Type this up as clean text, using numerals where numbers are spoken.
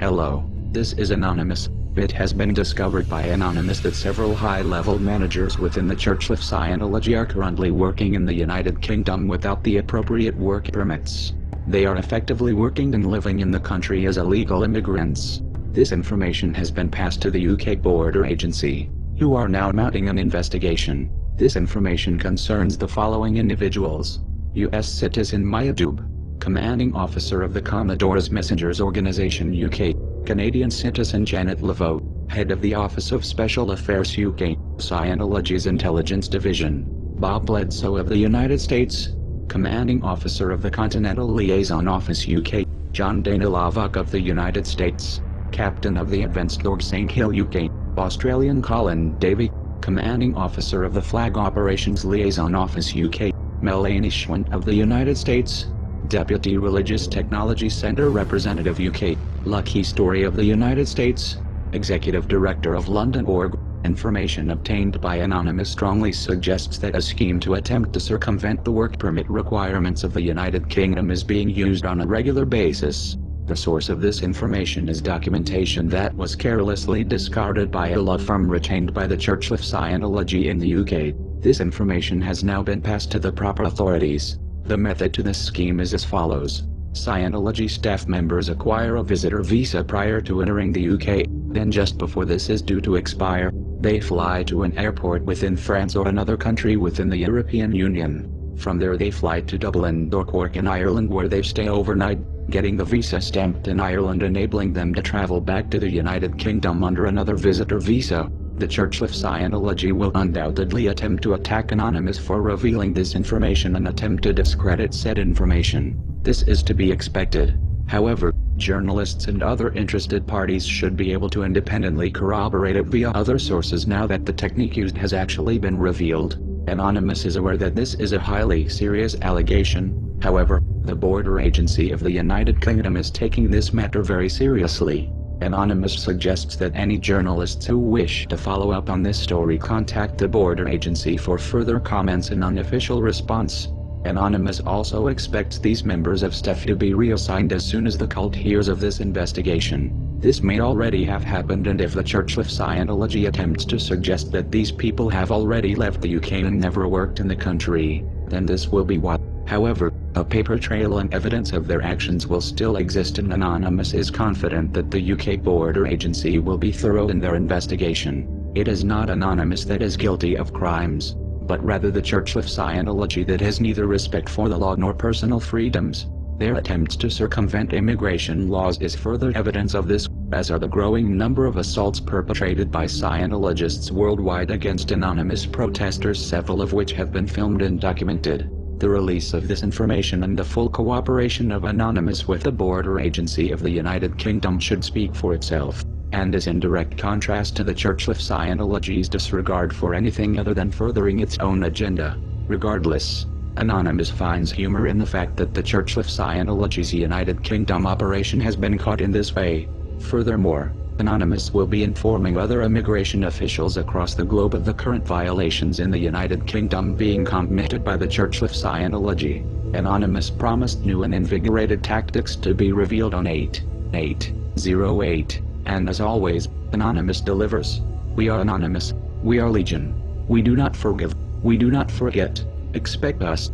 Hello, this is Anonymous. It has been discovered by Anonymous that several high-level managers within the Church of Scientology are currently working in the United Kingdom without the appropriate work permits. They are effectively working and living in the country as illegal immigrants. This information has been passed to the UK Border Agency, who are now mounting an investigation. This information concerns the following individuals: US citizen Maya Dube, commanding officer of the Commodore's Messengers Organization UK; Canadian citizen Janet Laveau, head of the Office of Special Affairs UK, Scientology's Intelligence Division; Bob Bledsoe of the United States, commanding officer of the Continental Liaison Office UK; John Dana Lavok of the United States, captain of the Advanced Org St. Hill UK; Australian Colin Davey, commanding officer of the Flag Operations Liaison Office UK; Melanie Schwint of the United States, Deputy Religious Technology Center Representative UK; Lucky Story of the United States, Executive Director of London Org. Information obtained by Anonymous strongly suggests that a scheme to attempt to circumvent the work permit requirements of the United Kingdom is being used on a regular basis. The source of this information is documentation that was carelessly discarded by a law firm retained by the Church of Scientology in the UK. This information has now been passed to the proper authorities. The method to this scheme is as follows. Scientology staff members acquire a visitor visa prior to entering the UK, then just before this is due to expire, they fly to an airport within France or another country within the European Union. From there they fly to Dublin or Cork in Ireland, where they stay overnight, getting the visa stamped in Ireland, enabling them to travel back to the United Kingdom under another visitor visa. The Church of Scientology will undoubtedly attempt to attack Anonymous for revealing this information and attempt to discredit said information. This is to be expected. However, journalists and other interested parties should be able to independently corroborate it via other sources now that the technique used has actually been revealed. Anonymous is aware that this is a highly serious allegation. However, the Border Agency of the United Kingdom is taking this matter very seriously. Anonymous suggests that any journalists who wish to follow up on this story contact the Border Agency for further comments and unofficial response. Anonymous also expects these members of staff to be reassigned as soon as the cult hears of this investigation. This may already have happened, and if the Church of Scientology attempts to suggest that these people have already left the UK and never worked in the country, then this will be what. However, a paper trail and evidence of their actions will still exist, and Anonymous is confident that the UK Border Agency will be thorough in their investigation. It is not Anonymous that is guilty of crimes, but rather the Church of Scientology that has neither respect for the law nor personal freedoms. Their attempts to circumvent immigration laws is further evidence of this, as are the growing number of assaults perpetrated by Scientologists worldwide against Anonymous protesters, several of which have been filmed and documented. The release of this information and the full cooperation of Anonymous with the Border Agency of the United Kingdom should speak for itself, and is in direct contrast to the Church of Scientology's disregard for anything other than furthering its own agenda. Regardless, Anonymous finds humor in the fact that the Church of Scientology's United Kingdom operation has been caught in this way. Furthermore, Anonymous will be informing other immigration officials across the globe of the current violations in the United Kingdom being committed by the Church of Scientology. Anonymous promised new and invigorated tactics to be revealed on 8/8/08, and as always, Anonymous delivers. We are Anonymous. We are Legion. We do not forgive. We do not forget. Expect us.